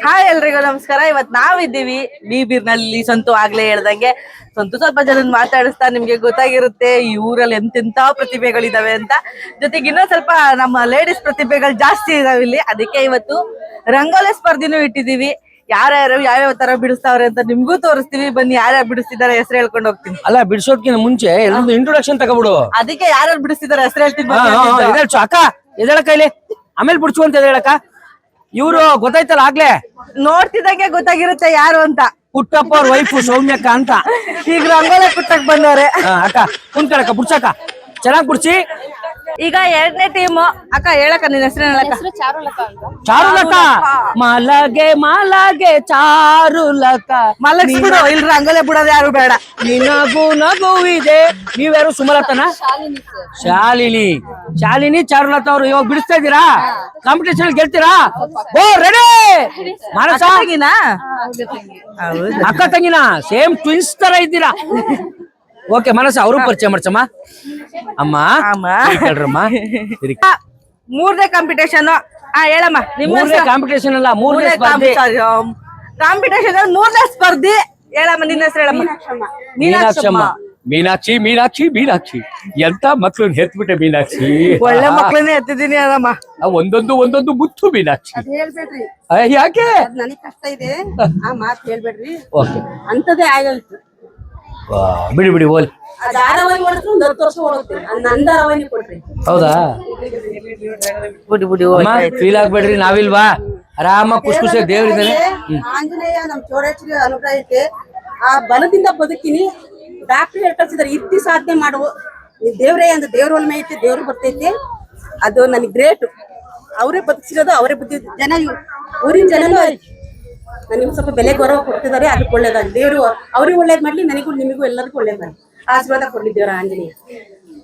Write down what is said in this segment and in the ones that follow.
Hi ಎಲ್ರಿಗೂ ನಮಸ್ಕಾರ. ಇವತ್ ನಾವಿದ್ದೀವಿ ಬೀರ್ನಲ್ಲಿ. ಸಂತು ಆಗ್ಲೇ ಹೇಳ್ದಂಗೆ ಸಂತು ಸ್ವಲ್ಪ ಜನ ಮಾತಾಡಿಸ್ತಾ ನಿಮ್ಗೆ ಗೊತ್ತಾಗಿರುತ್ತೆ ಈ ಊರಲ್ಲಿ ಎಂತೆಂತ ಪ್ರತಿಭೆಗಳಿದಾವೆ ಅಂತ. ಜೊತೆಗೆ ಇನ್ನೊಂದ್ ಸ್ವಲ್ಪ ನಮ್ಮ ಲೇಡೀಸ್ ಪ್ರತಿಭೆಗಳು ಜಾಸ್ತಿ ಇದಾವೆ ಇಲ್ಲಿ. ಅದಕ್ಕೆ ಇವತ್ತು ರಂಗೋಲಿ ಸ್ಪರ್ಧೆನೂ ಇಟ್ಟಿದೀವಿ. ಯಾರ್ಯಾರು ಯಾವ್ಯಾವ ತರ ಬಿಡಿಸ್ತಾವ್ರೆ ಅಂತ ನಿಮ್ಗೂ ತೋರಿಸ್ತೀವಿ. ಬನ್ನಿ, ಯಾರ್ಯಾರು ಬಿಡಿಸ್ತಿದಾರೆ ಹೆಸರು ಹೇಳ್ಕೊಂಡು ಹೋಗ್ತೀನಿ. ಅಲ್ಲ, ಬಿಡಿಸೋದ್ಕಿಂತ ಮುಂಚೆ ಎಲ್ಲರೂ ಇಂಟ್ರೊಡಕ್ಷನ್ ತಗೋಬಿಡು. ಅದಕ್ಕೆ ಯಾರ್ಯಾರು ಬಿಡಿಸ್ತಿದಾರೆ ಹೆಸರು ಹೇಳ್ತೀನಿ. ಅಕ್ಕ ಎದೇಳ ಕೈಲಿ, ಆಮೇಲೆ ಬಿಡ್ಸು ಅಂತ ಹೇಳಕ್ಕ. ಇವ್ರು ಗೊತ್ತಾಯ್ತಲ್ಲ ಆಗ್ಲೇ, ನೋಡ್ತಿದ್ದಂಗೆ ಗೊತ್ತಾಗಿರುತ್ತೆ ಯಾರು ಅಂತ. ಪುಟ್ಟಪ್ಪ ಅವ್ರ ವೈಫ್ ಸೌಮ್ಯಕ್ಕ ಅಂತ. ಈಗ ರಂಗೋಲಿ ಪುಟ್ಟಕ್ ಬಂದವ್ರೆ. ಅಕ್ಕ ಕುಂತ್ಕಳಕ್ಕ, ಬಿಡ್ಸಕ್ಕ, ಚೆನ್ನಾಗ್ ಬಿಡ್ಸಿ. ಈಗ ಎರಡನೇ ಟೀಮ್. ಅಕ್ಕ ಹೇಳಕ್ಕ, ನಿನ್ನ ಹೆಸರು ಹೇಳಕ್ಕ. ಚಾರುಲಕ್ಕ. ಮಾಲಾಗೆ ಮಾಲಾಗೆ ಚಾರುಲಕ್ಕ. ಮಲಗಿಸ್ಬಿಡು, ಇಲ್ಲಿ ರಂಗೋಲಿ ಬಿಡೋದು ಯಾರು ಬೇಡ. ನಿನಗೂ ನಗು ಇದೆ. ನೀವ್ಯಾರು? ಸುಮಲತನ? ಶಾಲಿನಿ. ಶಾಲಿನಿ ಚಾರುಲತಾ ಅವ್ರು ಇವಾಗ ಬಿಡಿಸ್ತಾ ಇದ್ದೀರಾ? ಕಾಂಪಿಟೇಷನ್ ಗೆಲ್ತೀರಾ? ಓ ರೆಡಿ. ಮಾನಸ ಅಕ್ಕ ತಂಗಿನ ಸೇಮ್ ಟ್ವಿನ್ಸ್ ತರ ಇದ್ದೀರಾ. ಓಕೆ ಮನಸ್ಸು ಅವರು ಪರಿಚಯ ಮಾಡ್ಸಮ್ಮ. ಅಮ್ಮ ಹೇಳ್ರಮ್ಮ. ಮೂರನೇ ಕಾಂಪಿಟೇಷನ್ ಹೇಳಮ್ಮ. ಮೂರನೇ ಕಾಂಪಿಟೇಷನ್ ಅಲ್ಲ, ಮೂರನೇ ಕಾಂಪಿಟೇಷನ್ ಮೂರನೇ ಸ್ಪರ್ಧೆ ಹೇಳಮ್ಮ. ನಿನ್ನ ಹೆಸರು ಹೇಳಮ್ಮ. ಮೀನಾಕ್ಷಮ್ಮ. ಮೀನಾಕ್ಷಿ ಮೀನಾಕ್ಷಿ ಮೀನಾಕ್ಷಿ ಎಂತ ಮಕ್ಳನ್ನ ಹೆತ್ಬಿಟ್ಟೆ ಮೀನಾಕ್ಷಿ. ಒಳ್ಳೆ ಮಕ್ಳನ್ನೇ ಎತ್ತಿದೀನಿ ಅದಮ್ಮ. ಒಂದೊಂದು ಒಂದೊಂದು ಮುತ್ತು ಮೀನಾಕ್ಷಿ. ಹೇಳ್ಬೇಡ್ರಿ, ಯಾಕೆ? ನನಗ್ ಕಷ್ಟ ಇದೆ, ಆ ಮಾತು ಹೇಳ್ಬೇಡ್ರಿ. ಓಕೆ, ಅಂತದೇ ಆಗೋಯ್ತು. ಬಿಡಿ ಬಿಡಿ ಓಲ್. ಧಾರಾವಾಹಿ ಮಾಡಿದ್ರು ಒಂದು 10 ವರ್ಷ ಓಡುತ್ತೆ. ನನ್ನ ಧಾರಾವಾಹಿ ಕೊಡ್ರಿ. ಹೌದಾ? ಬುಡಿ ಬುಡಿ ಫೀಲ್ ಆಗ್ಬೇಡ್ರಿ, ನಾವಿಲ್ವಾ? ಆರಾಮ ಖುಷಿ ಖುಷಿಯಾಗಿ ದೇವ್ರಿದ್ದಾನೆ. ಆಂಜನೇಯ ನಮ್ ಚೋರೇಶ್ವರಿ ಅನುಗ್ರಹ ಐತೆ. ಆ ಬಲದಿಂದ ಬದುಕಿನಿ. ಡಾಕ್ಟರ್ ಹೇಳಿ ಕಳ್ಸಿದಾರೆ, ಇತ್ತಿ ಸಾಧನೆ ಮಾಡುವ ದೇವ್ರೇ ಅಂದ ದೇವ್ರ ಒಲ್ಮೆ ಐತೆ, ದೇವ್ರು ಬರ್ತೈತೆ. ಅದು ನನಗೆ ಗ್ರೇಟ್. ಅವರೇ ಬದುಕಿಸಿರೋದು, ಅವರೇ ಬುದ್ಧಿ. ಜನ ಊರಿನ ಜನನು ನನಗೆ ಸ್ವಲ್ಪ ಬೆಲೆ ಗೌರವ ಕೊಡ್ತಿದ್ದಾರೆ. ಅದಕ್ಕೆ ಒಳ್ಳೇದಾಗಿ ದೇವರು ಅವ್ರಿಗೆ ಒಳ್ಳೇದ್ ಮಾಡ್ಲಿ, ನನಗೂ ನಿಮಗೂ ಎಲ್ಲರಿಗೂ ಒಳ್ಳೇದ್ ಮಾಡ್ಲಿ. ಆಶೀರ್ವಾದ ಕೊಡ್ಲಿ ದೇವ್ರ ಆಂಜನೇಯ.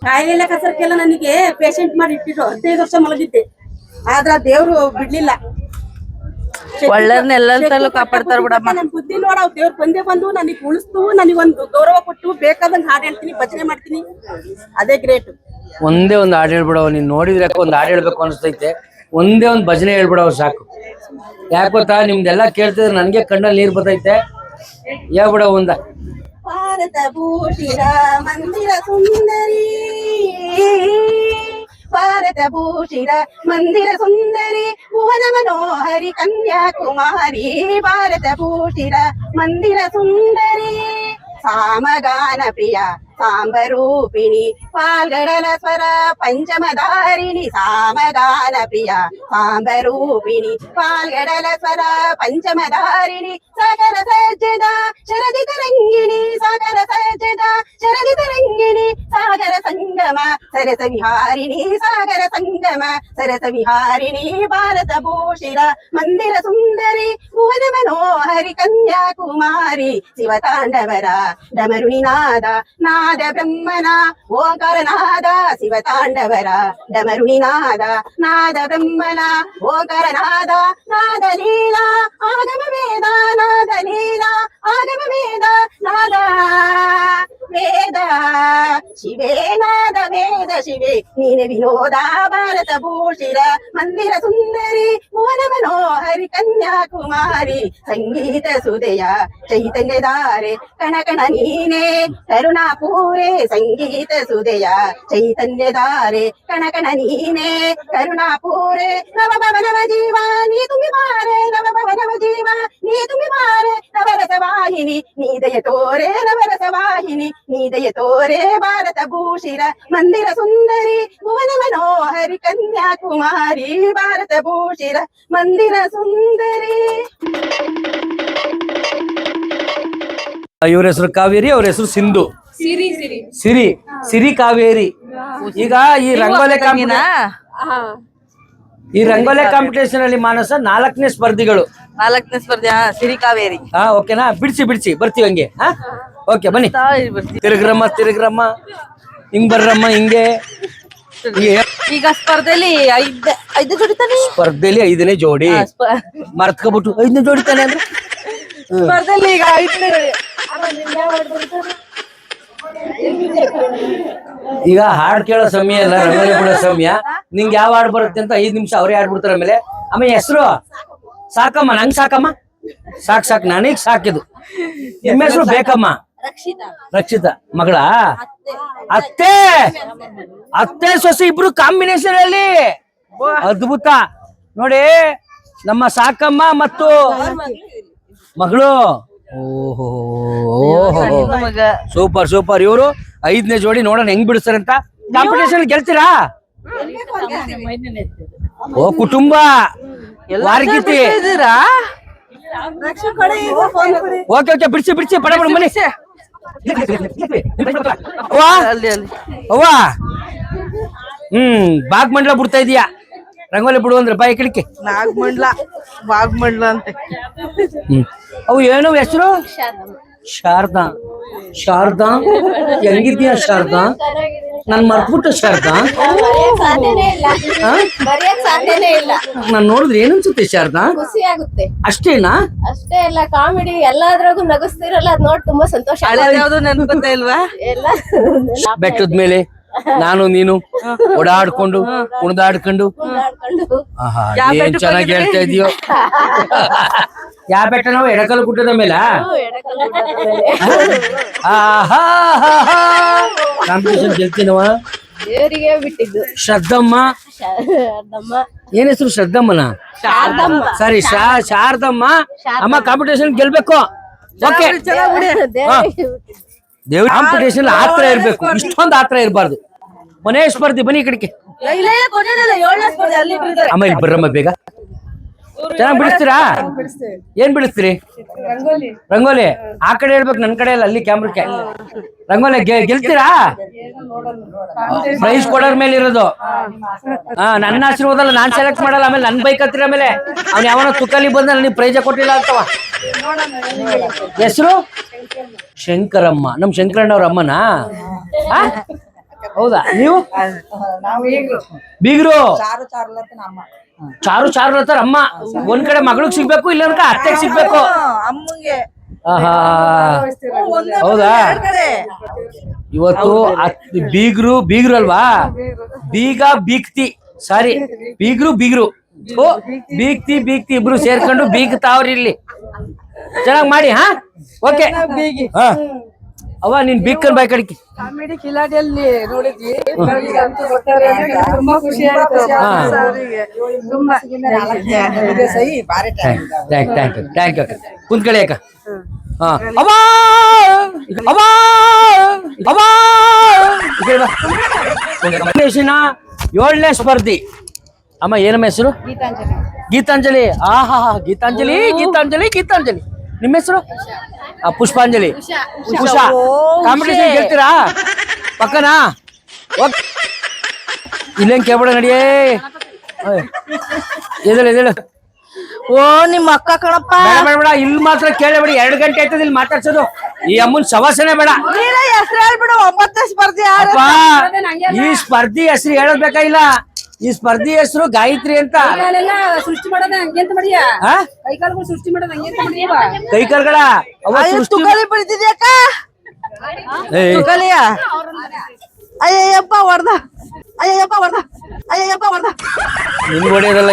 ಕಾಯಿಲೆ ಕಸರಕ್ಕೆಲ್ಲ ನನಗೆ ಪೇಷಂಟ್ ಮಾಡಿ ಇಟ್ಟಿದ್ರು. 15 ವರ್ಷ ಮಲಗಿದ್ದೆ, ಆದ್ರ ದೇವ್ರು ಬಿಡ್ಲಿಲ್ಲ. ಒಳ್ಳೆಯವ್ರನ್ನೆಲ್ಲರೂ ಕಾಪಾಡ್ತಾರ ಬಿಡಮ್ಮ. ನನ್ ಬುದ್ಧಿ ನೋಡ, ದೇವ್ರು ಬಂದೇ ಬಂದು ನನಗೆ ಉಳಿಸ್ತು, ನನಗೊಂದು ಗೌರವ ಕೊಟ್ಟು ಬೇಕಾದಂಗೆ ಹಾಡು ಹೇಳ್ತೀನಿ, ಭಜನೆ ಮಾಡ್ತೀನಿ. ಅದೇ ಗ್ರೇಟ್. ಒಂದೇ ಒಂದು ಹಾಡು ಹೇಳ್ಬಿಡವ. ನೀನ್ ನೋಡಿದ್ರೆ ಒಂದು ಹಾಡು ಹೇಳ್ಬೇಕು ಅನಿಸ್ತೈತೆ. ಒಂದೇ ಒಂದು ಭಜನೆ ಹೇಳ್ಬಿಡವ ಸಾಕು. ಯಾಕೆ ಗೊತ್ತಾ, ನಿಮ್ದೆಲ್ಲ ಕೇಳ್ತಿದ್ರೆ ನನ್ಗೆ ಕಣ್ಣಲ್ಲಿ ನೀರ್ ಬರ್ತೈತೆ. ಹೇಳ್ಬಿಡವ ಒಂದ. ಭಾರತ ಭೂಷಿರ ಮಂದಿರ ಸುಂದರಿ, ಭಾರತ ಭೂಷಿರ ಮಂದಿರ ಸುಂದರಿ, ಭುವನ ಮನೋಹರಿ ಕನ್ಯಾಕುಮಾರಿ. ಭಾರತ ಭೂಷಿರ ಮಂದಿರ ಸುಂದರಿ, ಸಾಮಗಾನ ಪ್ರಿಯ ಸಾಂಬರೂಪಿಣಿ, ಪಾಲ್ಗಡಲ ಸ್ವರ ಪಂಚಮಧಾರಿಣಿ. ಸಾಮಗಾನ ಪ್ರಿಯ ಸಾಂಬರೂಪಿಣಿ, ಪಾಲ್ಗಡಲ ಸ್ವರ ಪಂಚಮಧಾರಿಣಿ. ಸಾಗರ ಸಜ್ಜದ ಶರದಿ ತರಂಗಿಣಿ, ಸಾಗರ ಸಜ್ಜದ ಶರದಿ ತರಂಗಿಣಿ. ಸಾಗರ ಸಂಗಮ ಸರಸ ವಿಹಾರಿಣಿ, ಸಾಗರ ಸಂಗಮ ಸರಸ ವಿಹಾರಿಣಿ. ಭಾರತ ಭೂಷಿರ ಮಂದಿರ ಸುಂದರಿ, ಭುವನ ಮನೋಹರಿ ಕನ್ಯಾಕುಮಾರಿ. ಶಿವತಾಂಡವರ ಡಮರುಣಿನಾದ ನಾದ ಬ್ರಹ್ಮನ ಓಂಕಾರನಾದ. ಶಿವತಾಂಡವರ ಡಮರುಣಿನಾದ ನಾದ ಬ್ರಹ್ಮನ ಓಂಕಾರನಾದ. ನಾದ ಲೀಲಾ ಆಗಮ ವೇದ, ನಾದ ಲೀಲಾ ಆಗಮ ವೇದ. ನಾದ ವೇದ ಶಿವೇ, ನಾದ ವೇದ ಶಿವೇ, ನೀನೆ ವಿನೋದ. ಭಾರತ ಭೂಷಿರ ಮಂದಿರ ಸುಂದರಿ, ಭುವನ ಮನೋಹರಿ ಕನ್ಯಾಕುಮಾರಿ. ಸಂಗೀತ ಸುದಯ ಚೈತನ್ಯಧಾರೆ ಕಣ ಕಣ ನೀನೆ, ಕರುಣಾ ಪೂರೆ. ಸಂಗೀತ ಸುದಯ ಚೈತನ್ಯಧಾರೆ ಕಣ ಕಣ ನೀನೆ, ಕರುಣಾ ಪೂರೆ. ನವ ಭವನವ ಜೀವ ನೀ ತುಂಬಿ ಮಾರೆ, ನವ ಭವನವ ಜೀವ ನೀ ತುಂಬಿ ಮಾರೆ. ನವರಸ ವಾಹಿನಿ ನೀದಯ ತೋರೆ, ನವರಸ ವಾಹಿನಿ ನೀದಯ ತೋರೆ. ಭಾರತ ಭೂಷಿರ ಮಂದಿರ ಸುಂದರಿ, ಭುವನ ಮನೋಹರಿ ಕನ್ಯಾಕುಮಾರಿ. ಭಾರತ ಭೂಷಿರ ಮಂದಿರ ಸುಂದರಿ. ಇವ್ರ ಹೆಸರು ಕಾವೇರಿ, ಅವ್ರ ಹೆಸರು ಸಿಂಧು. ಸಿರಿ ಸಿರಿ ಕಾವೇರಿ. ಈಗ ಈ ರಂಗೋಲಿ ಕಾಂಪಿಟೇಷನ್ ಅಲ್ಲಿ ಮಾನಸ 4ನೇ ಸ್ಪರ್ಧಿಗಳು. 4ನೇ ಸ್ಪರ್ಧೆ ಸಿರಿ ಕಾವೇರಿ. ಓಕೆನಾ? ಬಿಡಿಸಿ ಬಿಡಿಸಿ ಬರ್ತೀವಿ ಹಂಗೆ. ಓಕೆ ಬನ್ನಿ. ತಿರುಗ್ರಮ್ಮ ತಿರುಗ್ರಮ್ಮ, ಹಿಂಗ್ ಬರ್ರಮ್ಮ ಹಿಂಗೆ. ಈಗ ಸ್ಪರ್ಧೆಯಲ್ಲಿ 5 ಜೋಡಿತಾನೆ. ಸ್ಪರ್ಧೆಯಲ್ಲಿ 5ನೇ ಜೋಡಿ ಮರ್ತ್ಕೊಬಿಟ್ಟು 5ನೇ ಜೋಡಿತಾನೆ ಅಂದ್ರೆ ಸ್ಪರ್ಧೆಯಲ್ಲಿ ಈಗ 5ನೇ ಜೋಡಿ. ಈಗ ಹಾಡ್ ಕೇಳೋ ಸಮಯ ಅಲ್ಲ, ರಂಗೋಲಿ ಬಿಡೋ ಸಮಯ. ನಿಂಗೆ ಯಾವ ಹಾಡು ಬರುತ್ತೆ ಅಂತ 5 ನಿಮಿಷ ಅವರೇ ಹಾಡ್ಬಿಡ್ತಾರೆ. ಆಮೇಲೆ ಹೆಸರು ಸಾಕಮ್ಮ ನಂಗ್ ಸಾಕಮ್ಮ ಸಾಕ್ ನನಗ್ ಸಾಕಿದು. ನಿಮ್ಮ ಹೆಸರು ಬೇಕಮ್ಮ. ರಕ್ಷಿತಾ ಮಗಳ ಅತ್ತೆ ಅತ್ತೆ ಸೊಸೆ ಇಬ್ರು ಕಾಂಬಿನೇಷನ್ ಅಲ್ಲಿ ಅದ್ಭುತ ನೋಡಿ. ನಮ್ಮ ಸಾಕಮ್ಮ ಮತ್ತು ಮಗಳು. ಓಹೋ ಮಗ ಸೂಪರ್ ಇವರು 5ನೇ ಜೋಡಿ ನೋಡೋಣ ಹೆಂಗ್ ಬಿಡಿಸ್ತಾರೆ ಅಂತ. ಕಾಂಪಿಟೇಷನ್ ಗೆಲ್ತೀರಾ? ಓ ಕುಟುಂಬ ವಾರ್ಗಿತಿ. ಇದ್ದೀರಾ? ಓಕೆ ಬಿಡಿಸಿ ಪಡ ಬನ್ನಿ. ಅಲ್ಲಿ ಅವ್ವ ಬಾಗ್ಮಂಡ್ಲ ಬಿಡ್ತಾ ಇದೀಯಾ? ರಂಗೋಲಿ ಬಿಡು ಅಂದ್ರೆ ಬಾಯಿ ಕಿಡಿಕೆ. ವಾಗ್ಮಂಡ್ಲ ಅಂತೆ. ಅವು ಏನು ಹೆಸರು? ಶಾರದಾ. ಹೆಂಗಿದ್ಯಾ ಶಾರದಾ? ನನ್ ಮರ್ತ್ಬಿಟ್ಟು ಶಾರದಾ. ನಾನ್ ನೋಡಿದ್ರೆ ಏನನ್ಸುತ್ತೆ ಶಾರದಾ? ಖುಷಿ ಆಗುತ್ತೆ ಅಷ್ಟೇನಾ? ಅಷ್ಟೇ ಅಲ್ಲ, ಕಾಮಿಡಿ ಎಲ್ಲಾದ್ರಾಗೂ ನಗಿಸ್ತಿರಲ್ಲ, ಅದ್ ನೋಡಿ ತುಂಬಾ ಸಂತೋಷ ಹಳೇದ್ ಯಾವ್ದು ನೆನ್ಪತ್ತ ಇಲ್ವಾ? ಎಲ್ಲ ಬೆಟ್ಟದ ಮೇಲೆ ನಾನು ನೀನು ಓಡಾಡ್ಕೊಂಡು ಕುಣಿದಾಡ್ಕೊಂಡು ಆಡ್ಕೊಂಡು ಏನ್ ಚೆನ್ನಾಗಿ ಹೇಳ್ತಾ ಇದೀಯೋ. ಯಾವ ಬೆಟ್ಟ? ನಾವು ಎಡಕಲ್ ಗುಡ್ಡದ ಮೇಲೆ. ಕಾಂಪಿಟೇಷನ್ ಗೆಲ್ತೀನವ. ದೇವರಿಗೆ ಬಿಟ್ಟಿದ್ದು ಶ್ರದ್ಧಮ್ಮ. ಶಾರದಮ್ಮ. ಏನ್ ಹೆಸರು? ಶ್ರದ್ಧಮ್ಮನ? ಶಾರದಮ್ಮ. ಸರಿ ಶಾರದಮ್ಮ ಅಮ್ಮ ಕಾಂಪಿಟೇಷನ್ ಗೆಲ್ಬೇಕು. ಓಕೆ ದೇವರಿಗೆ ಬಿಟ್ಟಿದ್ದು. ದೇವ್ರ ಕಾಂಪಿಟೇಷನ್ ಆತ್ರ ಇರ್ಬೇಕು, ಇಷ್ಟೊಂದು ಆತ್ರ ಇರಬಾರ್ದು. ಮನೆ ಸ್ಪರ್ಧೆ ಬನ್ನಿ ಈ ಕಡೆಗೆ. ಅಮ್ಮ ಇಲ್ಲಿ ಬರ್ರಮ್ಮ ಬೇಗ. ಚೆನ್ನಾಗಿ ಬಿಡಿಸ್ತೀರಾ? ಏನ್ ಬಿಡಿಸ್ತೀರಿ? ರಂಗೋಲಿ. ಆ ಕಡೆ ಹೇಳ್ಬೇಕು, ನನ್ ಕಡೆ ಅಲ್ಲ, ಅಲ್ಲಿ ಕ್ಯಾಮ್ರಕ್ಕೆ. ರಂಗೋಲಿ ಗೆಲ್ತೀರಾ? ಪ್ರೈಸ್ ಕೊಡೋರ್ ಮೇಲೆ ಇರೋದು. ನನ್ನ ಆಶೀರ್ವಾದ ಅಲ್ಲ, ನಾನ್ ಸೆಲೆಕ್ಟ್ ಮಾಡಲ್ಲ. ಆಮೇಲೆ ನನ್ ಬೈಕ್ ಹತ್ತಿರ ಮೇಲೆ ಅವ್ನು ಯಾವನ ತುಕಲಿ ಬಂದ ನನಗೆ ಪ್ರೈಜ ಕೊಟ್ಟಿಲ್ಲ ಅಂತವ. ಹೆಸರು ಶಂಕರಮ್ಮ. ನಮ್ ಶಂಕರಣ್ಣವ್ರ ಅಮ್ಮನಾ? ಹೌದಾ? ನೀವು ಬೀಗ್ರು? ಚಾರು ಅಮ್ಮ. ಒಂದ್ ಕಡೆ ಮಗಳಿಗೆ ಸಿಗ್ಬೇಕು, ಇಲ್ಲ ಅತ್ತೆಗೆ ಸಿಗ್ಬೇಕು. ಅಮ್ಮಂಗೆ ಹೌದಾ? ಇವತ್ತು ಬೀಗ್ರು ಅಲ್ವಾ? ಬೀಗ್ತಿ ಸಾರಿ ಬೀಗ್ರು ಬೀಗ್ತಿ ಇಬ್ರು ಸೇರ್ಕೊಂಡು ಬೀಗ್ತಾವ್ರಿ ಇಲ್ಲಿ. ಚೆನ್ನಾಗ್ ಮಾಡಿ. ಓಕೆ ಅವ್ವ ನೀನ್ ಬೀಕ್ಕನ್ ಬಾಯ್ ಕಡಿಕೆ. ಕಾಮಿಡಿ ಕಿಲಾಡಿಯಲ್ಲಿ ನೋಡಿದ್ವಿ, ತುಂಬಾ ಖುಷಿ ಆಯ್ತು. ಥ್ಯಾಂಕ್ ಯು ಕುಂತ್ಕಳಿ ಅಕ್ಕ. ಏಳನೇ ಸ್ಪರ್ಧಿ ಅಮ್ಮ. ಏನಮ್ಮ ಹೆಸರು? ಗೀತಾಂಜಲಿ. ಗೀತಾಂಜಲಿ. ನಿಮ್ಮ ಹೆಸರು? ಪುಷ್ಪಾಂಜಲಿ. ಉಷಾ. ಕಾಂಪಿಟೇಷನ್ ಗೆಲ್ತೀರಾ? ಪಕ್ಕನಾ? ಇಲ್ಲೇನ್ ಕೇಳ್ಬೇಡ, ನಡಿಯೇ. ಎದೇಳು. ಓ ನಿಮ್ಮ ಅಕ್ಕ ಕಣಪ್ಪ. ಬೇಡ ಇಲ್ಲಿ ಮಾತ್ರ ಕೇಳಬೇಡಿ. 2 ಗಂಟೆ ಆಯ್ತದ ಇಲ್ಲಿ ಮಾತಾಡ್ಸೋದು. ಈ ಅಮ್ಮನ್ ಸವಾಸನೆ ಬೇಡ. ಹೆಸರು ಹೇಳ್ಬಿಡು. 9ನೇ ಸ್ಪರ್ಧೆ. ಈ ಸ್ಪರ್ಧಿ ಹೆಸರು ಹೇಳೋದ್ ಬೇಕಾಗಿಲ್ಲ. ಈ ಸ್ಪರ್ಧಿ ಹೆಸರು ಗಾಯತ್ರಿ ಅಂತ. ಸೃಷ್ಟಿ ಮಾಡೋದ ಹಂಗೆ ಅಂತ ಮಾಡಿಯ? ಕೈಕಾಲುಗಳು ಸೃಷ್ಟಿ ಮಾಡೋದ ಹಂಗೆ ಅಂತ ಮಾಡಿಯ? ಕೈಕಾಲ್ಗಳ ತುಕಲಿ ಬಿಡ್ತಿದ್ಯಾಕ? ತುಕಲಿಯ ಅಯ್ಯಪ್ಪ ಹೊಡ್ದ. ನಿನ್ ಹೊಡೆಯೋದಲ್ಲ.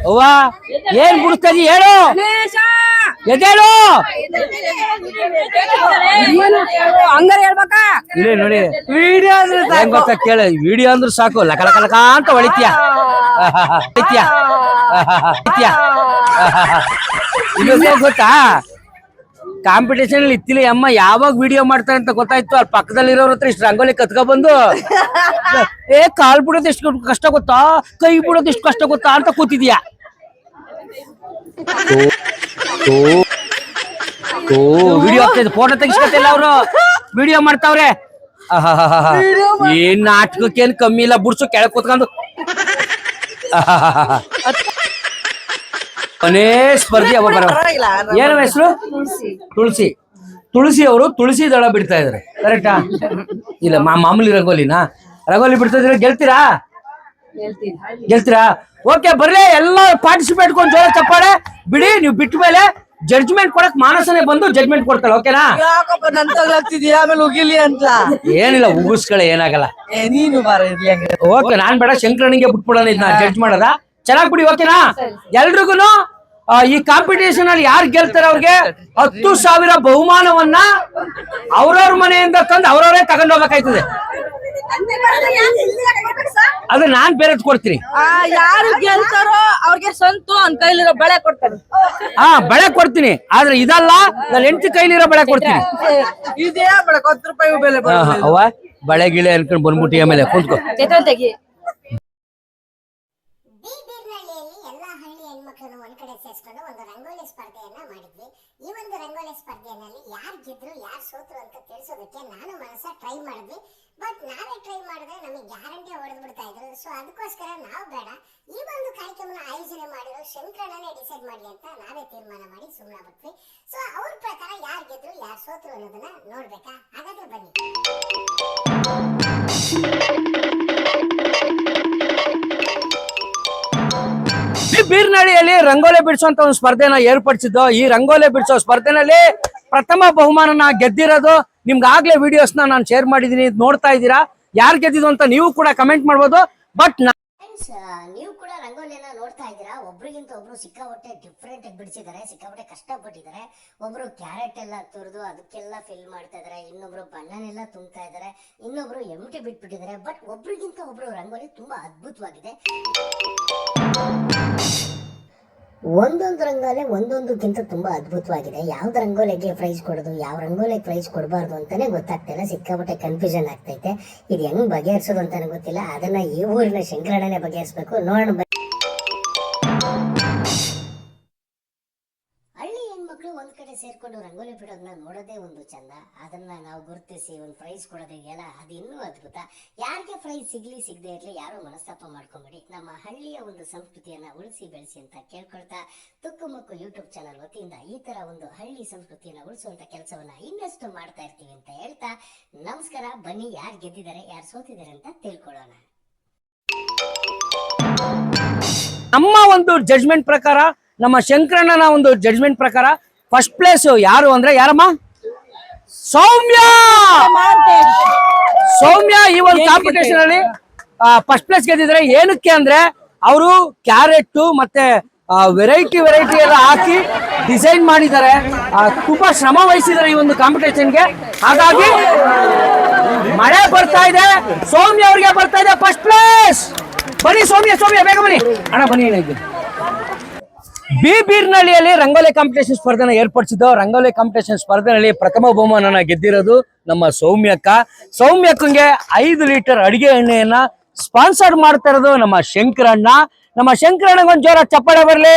ಅವ್ವ ಏನ್ ಬಿಡಿಸ್ತಾ ಇದೀಯ ಹೇಳು. ಎದೇಳು. ಹಂಗಾರ ಹೇಳ್ಬೇಕಾ? ಇಲ್ಲೇ ನೋಡಿ ವಿಡಿಯೋ ಅಂದ್ರೆ ಹೆಂಗ್ ಗೊತ್ತಾ ಕೇಳ. ವಿಡಿಯೋ ಅಂದ್ರೆ ಸಾಕು, ಲಕ ಅಂತ ಹೊಳಿತೀಯ. ಇನ್ನೊಂದು ಗೊತ್ತಾ, ಕಾಂಪಿಟೇಷನ್ ಅಲ್ಲಿ ಇತ್ತಿಲ್ಲ ಅಮ್ಮ ಯಾವಾಗ ವಿಡಿಯೋ ಮಾಡ್ತಾರೆ ಅಂತ ಗೊತ್ತಾಯ್ತು. ಅಲ್ಲಿ ಪಕ್ಕದಲ್ಲಿರೋರ ಹತ್ರ ಇಷ್ಟು ರಂಗೋಲಿ ಕತ್ಕೊ ಬಂದು ಕಾಲ್ ಬಿಡೋದು ಎಷ್ಟು ಕಷ್ಟ ಗೊತ್ತಾ, ಕೈ ಬಿಡೋದು ಎಷ್ಟು ಕಷ್ಟ ಗೊತ್ತಾ ಅಂತ ಕೂತಿದ್ಯಾ. ವಿಡಿಯೋ ಆಗ್ತದೆ, ಫೋಟೋ ತೆಗಿಸ್ಕೊತಿಲ್ಲ ಅವರು, ವಿಡಿಯೋ ಮಾಡ್ತಾವ್ರೆ. ಏನ್ ನಾಟಕಕ್ಕೇನ್ ಕಮ್ಮಿ ಇಲ್ಲ, ಬುಡ್ಸು ಕೆಳಗ್ ಕೂತ್ಕೊಂಡು. ಕೊನೇ ಸ್ಪರ್ಧಿ ಅವ ಬರ. ಏನು ಹೆಸರು? ತುಳಸಿ ಅವರು ತುಳಸಿ ದಳ ಬಿಡ್ತಾ ಇದಾರೆ. ಕರೆಕ್ಟಾ? ಇಲ್ಲ ಮಾಮೂಲಿ ರಂಗೋಲಿನಾ? ರಂಗೋಲಿ ಬಿಡ್ತಾ ಇದ್ರೆ ಗೆಲ್ತೀರಾ? ಓಕೆ ಬರ್ಲಿ, ಎಲ್ಲ ಪಾರ್ಟಿಸಿಪೇಟ್ ಕೊಂಡು ಜೋರ ಚಪ್ಪಾಳೆ ಬಿಡಿ. ನೀವು ಬಿಟ್ಟ ಮೇಲೆ ಜಡ್ಜ್ಮೆಂಟ್ ಕೊಡಕ್ ಮಾನಸನೇ ಬಂದು ಜಡ್ಜ್ಮೆಂಟ್ ಕೊಡ್ತಾಳೆ. ಓಕೆನಾ? ನನ್ ತಗ್ಲಾಗ್ತಿದ್ಯಾ ಆಮೇಲೆ ಉಗಿಲಿ ಅಂತ. ಏನಿಲ್ಲ, ಉಗಿಸ್ಕಳೆ, ಏನಾಗಲ್ಲ. ನೀನು ಬಾರ ಇರ್ಲಿ ಹಂಗೆ. ಓಕೆ ನಾನ್ ಬೇಡ, ಶಂಕರನಿಗೆ ಬಿಟ್ಬಿಡೋಣ ಇದನ್ನ ಜಡ್ಜ್ ಮಾಡದ. ಚೆನ್ನಾಗ್ ಬಿಡಿ, ಓಕೆನಾ? ಎಲ್ರಿಗೂನು ಈ ಕಾಂಪಿಟೇಷನ್ ಅಲ್ಲಿ ಯಾರು ಗೆಲ್ತಾರೆ ಅವ್ರಿಗೆ 10,000 ಬಹುಮಾನವನ್ನ ಅವ್ರವ್ರ ಮನೆಯಿಂದ ತಂದು ಅವ್ರವರೇ ತಗೊಂಡ್ ಹೋಗ್ಬೇಕಾಯ್ತದೆ. ಅದು ನಾನ್ ಬೇರೆ ಕೊಡ್ತೀನಿ. ಯಾರು ಗೆಲ್ತಾರೋ ಅವ್ರಿಗೆ ಸಂತು ಅವ್ನ ಕೈಲಿರೋ ಬಳೆ ಕೊಡ್ತಾರೆ. ಬಳೆ ಕೊಡ್ತೀನಿ, ಆದ್ರೆ ಇದಲ್ಲ, ನನ್ನ ಹೆಂಡತಿ ಕೈಲಿರೋ ಬಳೆ ಕೊಡ್ತೀನಿ. ಇದೇ ಬಳೆ 10 ರೂಪಾಯಿ ಬೆಲೆ. ಅವ್ವ ಬಳೆ ಗಿಳೆ ಅನ್ಕೊಂಡ್ ಬಂದ್ಬಿಟ್ಟು ಆಮೇಲೆ ಕುಂತ್ಕೋ. ತೆಗಿ ಬೀರ್ನಹಳ್ಳಿಯಲ್ಲಿ ಎಲ್ಲಾ ಹಳ್ಳಿ ಹೆಣ್ಮಕ್ಳನ್ನು ಒಂದ್ ಕಡೆ ಸೇರಿಸ್ಕೊಂಡು ಒಂದು ರಂಗೋಲಿ ಸ್ಪರ್ಧೆಯನ್ನ ಮಾಡಿದ್ವಿ. ಈ ಒಂದು ರಂಗೋಲಿ ಸ್ಪರ್ಧೆಯಲ್ಲಿ ಯಾರು ಗೆದ್ರು ಯಾರು ಸೋತ್ರು ಅಂತ ತಿಳಿಸೋದಕ್ಕೆ ನಾನು ಮನಸ್ಸ ಟ್ರೈ ಮಾಡಿದ್ವಿ. ಬಟ್ ನಾವೇ ಟ್ರೈ ಮಾಡಿದ್ರೆ ನಮಗೆ ಗ್ಯಾರಂಟಿ ಹೊಡೆದು ಬಿಡ್ತಾ ಇದ್ರು. ಸೊ ಅದಕ್ಕೋಸ್ಕರ ನಾವು ಬೇಡ, ಈ ಒಂದು ಕಾರ್ಯಕ್ರಮನ ಆಯೋಜನೆ ಮಾಡಿರೋ ಶಂಕರಣ್ಣನೇ ಡಿಸೈಡ್ ಮಾಡ್ಲಿ ಅಂತ ನಾವೇ ತೀರ್ಮಾನ ಮಾಡಿ ಸುಮ್ಮನೆ ಬಿಟ್ವಿ. ಸೊ ಅವ್ರ ಪ್ರಕಾರ ಯಾರು ಗೆದ್ರು ಯಾರು ಸೋತ್ರು ಅನ್ನೋದನ್ನ ನೋಡ್ಬೇಕಾ? ಹಾಗಾದ್ರೆ ಬನ್ನಿ. ಬೀರ್ನಹಳ್ಳಿಯಲ್ಲಿ ರಂಗೋಲಿ ಬಿಡಿಸುವಂತ ಒಂದು ಸ್ಪರ್ಧೆನ ಏರ್ಪಡಿಸಿದ್ದು. ಈ ರಂಗೋಲಿ ಬಿಡಿಸೋ ಸ್ಪರ್ಧೆನಲ್ಲಿ ಪ್ರಥಮ ಬಹುಮಾನನ ಗೆದ್ದಿರೋದು ನಿಮ್ಗಾಗ್ಲೇ ವಿಡಿಯೋಸ್ ನಾನು ಶೇರ್ ಮಾಡಿದೀನಿ, ನೋಡ್ತಾ ಇದ್ದೀರಾ. ಯಾರು ಗೆದ್ದಿದ್ದು ಅಂತ ನೀವು ಕೂಡ ಕಮೆಂಟ್ ಮಾಡ್ಬೋದು. ಬಟ್ ನೀವು ಕೂಡ ರಂಗೋಲಿಯನ್ನ ನೋಡ್ತಾ ಇದ್ದೀರಾ. ಒಬ್ರಿಗಿಂತ ಒಬ್ರು ಸಿಕ್ಕಾಪಟ್ಟೆ ಡಿಫ್ರೆಂಟ್ ಆಗಿ ಬಿಡಿಸಿದ್ದಾರೆ, ಸಿಕ್ಕಾಪಟ್ಟೆ ಕಷ್ಟಪಟ್ಟಿದ್ದಾರೆ. ಒಬ್ರು ಕ್ಯಾರೆಟ್ ಎಲ್ಲ ತುರಿದು ಅದಕ್ಕೆಲ್ಲ ಫಿಲ್ ಮಾಡ್ತಾ ಇದಾರೆ, ಇನ್ನೊಬ್ರು ಬಣ್ಣನೆಲ್ಲ ತುಂಬ್ತಾ ಇದಾರೆ, ಇನ್ನೊಬ್ರು ಎಮ್ಟಿ ಬಿಟ್ಬಿಟ್ಟಿದ್ದಾರೆ. ಬಟ್ ಒಬ್ರಿಗಿಂತ ಒಬ್ರು ರಂಗೋಲಿ ತುಂಬಾ ಅದ್ಭುತವಾಗಿದೆ. ಒಂದೊಂದು ರಂಗೋಲಿ ಒಂದೊಂದಕ್ಕಿಂತ ತುಂಬಾ ಅದ್ಭುತವಾಗಿದೆ. ಯಾವ್ದು ರಂಗೋಲಿಗೆ ಪ್ರೈಸ್ ಕೊಡೋದು, ಯಾವ ರಂಗೋಲಿಗೆ ಪ್ರೈಸ್ ಕೊಡಬಾರ್ದು ಅಂತಾನೆ ಗೊತ್ತಾಗ್ತಿಲ್ಲ. ಸಿಕ್ಕಾಪಟ್ಟೆ ಕನ್ಫ್ಯೂಷನ್ ಆಗ್ತೈತೆ. ಇದು ಹೆಂಗ್ ಬಗೆಹರಿಸೋದು ಅಂತಾನೆ ಗೊತ್ತಿಲ್ಲ. ಅದನ್ನ ಈ ಊರಿನ ಶಂಕರಣ್ಣನೇ ಬಗೆಹರಿಸಬೇಕು. ನೋಡೋಣ. ಹಳ್ಳಿ ಹೆಣ್ಮಕ್ಳು ಒಂದ್ ಕಡೆ ಸೇರ್ಕೊಂಡು ರಂಗೋಲಿ ಬಿಡೋದನ್ನ ನೋಡೋದೇ ಒಂದು ಚಂದ. ಅದನ್ನ ನಾವು ಗುರುತಿಸಿ ಒಂದು ಪ್ರೈಸ್ ಕೊಡೋದಿದೆಯಲ್ಲ, ಅದು ಇನ್ನೂ ಅದ್ಭುತ. ಯಾರಿಗೆ ಪ್ರೈಸ್ ಸಿಗ್ಲಿ ಸಿಗದೆ ಇರ್ಲಿ, ಯಾರು ಮನಸ್ತಾಪ ಮಾಡ್ಕೊಂಬಿಡಿ. ನಮ್ಮ ಹಳ್ಳಿಯ ಒಂದು ಸಂಸ್ಕೃತಿಯನ್ನ ಉಳಿಸಿ ಬೆಳೆಸಿ ಅಂತ ಕೇಳ್ಕೊಳ್ತಾ, ತುಕ್ಕುಮುಕ್ಕು ಯೂಟ್ಯೂಬ್ ಚಾನಲ್ ವತಿಯಿಂದ ಈ ತರ ಒಂದು ಹಳ್ಳಿ ಸಂಸ್ಕೃತಿಯನ್ನ ಉಳಿಸುವಂತ ಕೆಲಸವನ್ನ ಇನ್ನಷ್ಟು ಮಾಡ್ತಾ ಇರ್ತೀವಿ ಅಂತ ಹೇಳ್ತಾ ನಮಸ್ಕಾರ. ಬನ್ನಿ, ಯಾರು ಗೆದ್ದಿದ್ದಾರೆ ಯಾರು ಸೋತಿದ್ದಾರೆ ಅಂತ ತಿಳ್ಕೊಳ್ಳೋಣ. ನಮ್ಮ ಒಂದು ಜಡ್ಜ್ಮೆಂಟ್ ಪ್ರಕಾರ, ನಮ್ಮ ಶಂಕರಣ್ಣನ ಒಂದು ಜಡ್ಜ್ಮೆಂಟ್ ಪ್ರಕಾರ ಫಸ್ಟ್ ಪ್ಲೇಸ್ ಯಾರು ಅಂದ್ರೆ ಯಾರಮ್ಮ? ಸೌಮ್ಯ. ಸೌಮ್ಯ ಈ ಒಂದು ಕಾಂಪಿಟೇಷನ್ ಅಲ್ಲಿ ಫಸ್ಟ್ ಪ್ಲೇಸ್ ಗೆದ್ದಿದ್ರೆ. ಏನಕ್ಕೆ ಅಂದ್ರೆ ಅವರು ಕ್ಯಾರೆಟ್ ಮತ್ತೆ ವೆರೈಟಿ ಎಲ್ಲ ಹಾಕಿ ಡಿಸೈನ್ ಮಾಡಿದ್ದಾರೆ. ತುಂಬಾ ಶ್ರಮ ವಹಿಸಿದ್ದಾರೆ ಈ ಒಂದು ಕಾಂಪಿಟೇಷನ್ಗೆ. ಹಾಗಾಗಿ ಮಳೆ ಬರ್ತಾ ಇದೆ, ಸೌಮ್ಯ ಅವ್ರಿಗೆ ಬರ್ತಾ ಇದೆ ಫಸ್ಟ್ ಪ್ಲೇಸ್. ಬನ್ನಿ ಸೌಮ್ಯ ಬೇಗ ಬನ್ನಿ ಅಣ್ಣ, ಬನ್ನಿ. ಏನಾಗಿದೆ ಬೀರ್ನಹಳ್ಳಿಯಲ್ಲಿ ರಂಗೋಲಿ ಕಾಂಪಿಟೇಷನ್ ಸ್ಪರ್ಧೆನ ಏರ್ಪಡಿಸಿದ್ದು. ರಂಗೋಲಿ ಕಾಂಪಿಟೇಷನ್ ಸ್ಪರ್ಧೆನಲ್ಲಿ ಪ್ರಥಮ ಬಹುಮಾನನ ಗೆದ್ದಿರೋದು ನಮ್ಮ ಸೌಮ್ಯಕ್ಕ. ಸೌಮ್ಯಕ್ಕಂಗೆ 5 ಲೀಟರ್ ಅಡಿಗೆ ಎಣ್ಣೆಯನ್ನ ಸ್ಪಾನ್ಸರ್ ಮಾಡ್ತಾ ಇರೋದು ನಮ್ಮ ಶಂಕರಣ್ಣ. ನಮ್ಮ ಶಂಕರಣ್ಣಗೆ ಒಂದು ಜೋರ ಚಪ್ಪಾಳೆ ಬರ್ಲಿ.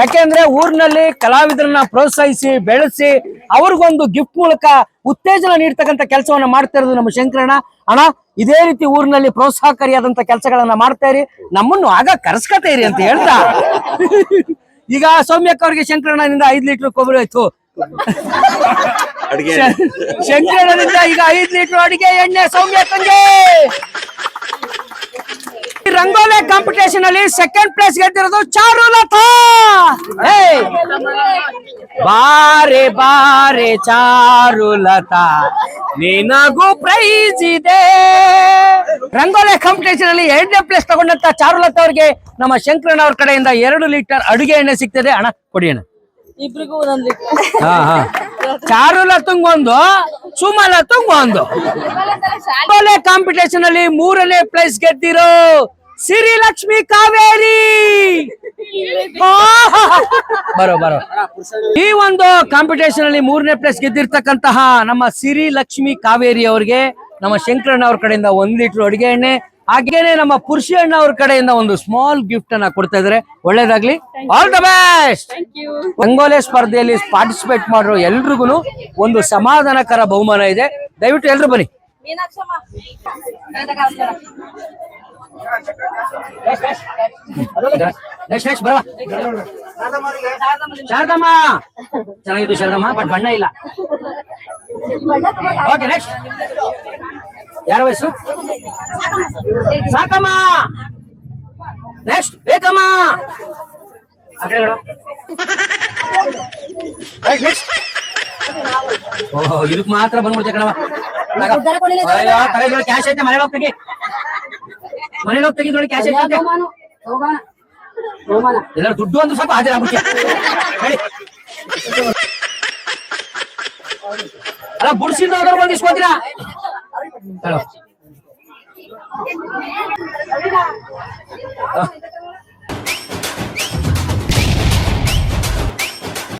ಯಾಕೆಂದ್ರೆ ಊರಿನಲ್ಲಿ ಕಲಾವಿದರನ್ನ ಪ್ರೋತ್ಸಾಹಿಸಿ ಬೆಳೆಸಿ ಅವ್ರಿಗೊಂದು ಗಿಫ್ಟ್ ಮೂಲಕ ಉತ್ತೇಜನ ನೀಡ್ತಕ್ಕಂಥ ಕೆಲಸವನ್ನ ಮಾಡ್ತಾ ಇರೋದು ನಮ್ಮ ಶಂಕರಣ್ಣ. ಅಣ್ಣ, ಇದೇ ರೀತಿ ಊರಿನಲ್ಲಿ ಪ್ರೋತ್ಸಾಹಕಾರಿಯಾದಂತ ಕೆಲಸಗಳನ್ನ ಮಾಡ್ತಾ ಇರಿ, ನಮ್ಮನ್ನು ಆಗ ಕರ್ಸ್ಕತಾ ಇರಿ ಅಂತ ಹೇಳ್ತಾ ಈಗ ಸೌಮ್ಯಕ್ಕ ಅವ್ರಿಗೆ ಶಂಕರಣ್ಣನಿಂದ 5 ಲೀಟರ್ ಕೊಬ್ಬರಿ ಆಯ್ತು. ಶಂಕರಣ್ಣನಿಂದ ಈಗ 5 ಲೀಟರ್ ಅಡಿಗೆ ಎಣ್ಣೆ ಸೌಮ್ಯಕ್ಕಂಗೆ. ರಂಗೋಲಿ ಕಾಂಪಿಟೇಷನ್ ಅಲ್ಲಿ ಸೆಕೆಂಡ್ ಪ್ಲೇಸ್ ಗೆದ್ದಿರೋದು ಚಾರುಲತಾ. ಬಾರೆ ಬಾರೆ ಚಾರುಲತಾ, ನಿನಗೂ ಪ್ರೈಸ್ ಇದೆ. ರಂಗೋಲಿ ಕಾಂಪಿಟೇಷನ್ ಅಲ್ಲಿ 2ನೇ ಪ್ಲೇಸ್ ತಗೊಂಡಂತ ಚಾರುಲತಾ ಅವ್ರಿಗೆ ನಮ್ಮ ಶಂಕರಣ್ಣ ಅವ್ರ ಕಡೆಯಿಂದ 2 ಲೀಟರ್ ಅಡುಗೆ ಎಣ್ಣೆ ಸಿಗ್ತದೆ. ಅಣ್ಣ ಕೊಡಿ ಅಣ್ಣ. ಇಬ್ರಿಗೂ ಒಂದೊಂದು ಲೀಟರ್. ಚಾರುಲತಂಗೊಂದು, ಸುಮಲತಂಗೊಂದು. ರಂಗೋಲಿ ಕಾಂಪಿಟೇಷನ್ ಅಲ್ಲಿ 3ನೇ ಪ್ಲೇಸ್ ಗೆದ್ದಿರೋ ಸಿರಿಲಕ್ಷ್ಮಿ ಕಾವೇರಿ. ಬರೋ ಈ ಒಂದು ಕಾಂಪಿಟೇಷನ್ ಅಲ್ಲಿ 3ನೇ ಪ್ಲೇಸ್ ಗೆದ್ದಿರ್ತಕ್ಕಂತಹ ನಮ್ಮ ಸಿರಿಲಕ್ಷ್ಮಿ ಕಾವೇರಿ ಅವ್ರಿಗೆ ನಮ್ಮ ಶಂಕರಣ್ಣ ಅವ್ರ ಕಡೆಯಿಂದ 1 ಲೀಟರ್ ಅಡಿಗೆ ಎಣ್ಣೆ, ಹಾಗೇನೆ ನಮ್ಮ ಪುರುಷ ಅಣ್ಣ ಅವ್ರ ಕಡೆಯಿಂದ ಒಂದು ಸ್ಮಾಲ್ ಗಿಫ್ಟ್ ಅನ್ನ ಕೊಡ್ತಾ ಇದಾರೆ. ಒಳ್ಳೇದಾಗ್ಲಿ, ಆಲ್ ದ ಬೆಸ್ಟ್. ರಂಗೋಲಿ ಸ್ಪರ್ಧೆಯಲ್ಲಿ ಪಾರ್ಟಿಸಿಪೇಟ್ ಮಾಡಿರೋ ಎಲ್ರಿಗೂ ಒಂದು ಸಮಾಧಾನಕರ ಬಹುಮಾನ ಇದೆ. ದಯವಿಟ್ಟು ಎಲ್ರು ಬನ್ನಿ. ಶಾರದಮ್ಮ ಚೆನ್ನಾಗಿತ್ತು, ಶಾರದಮ್ಮ, ಬಟ್ ಬಣ್ಣ ಇಲ್ಲ. ಓಕೆ, ನೆಕ್ಸ್ಟ್ ಯಾರ ವಯಸ್ಸು? ಸಾಕಮ್ಮ. ನೆಕ್ಸ್ಟ್ ಬೇಕಮ್ಮ. ಓಹ್, ಇದಕ್ ಮಾತ್ರ ಬಂದ್ಬಿಡ್ತೆ ಕಣವ. ಕ್ಯಾಶ್ ಐತೆ, ಮನೇಲಿ ಹೋಗ್ತೀವಿ ನೋಡಿ, ಕ್ಯಾಶ್ ಐತೆ. ಹೋಗೋಣ ಹೋಗೋಣ. ಎಲ್ಲ ದುಡ್ಡು ಒಂದು ಸ್ವಲ್ಪ ಹಾಜರಾಗ್ಬಿಡ್ತೀಯ ಹೇಳಿ. ಅಲ್ಲ ಬುಡ್ಸಿಂದ ಹೋದವ್ರು ಬಂದು ಇಸ್ಕೊತೀರಾ ಹೇಳು.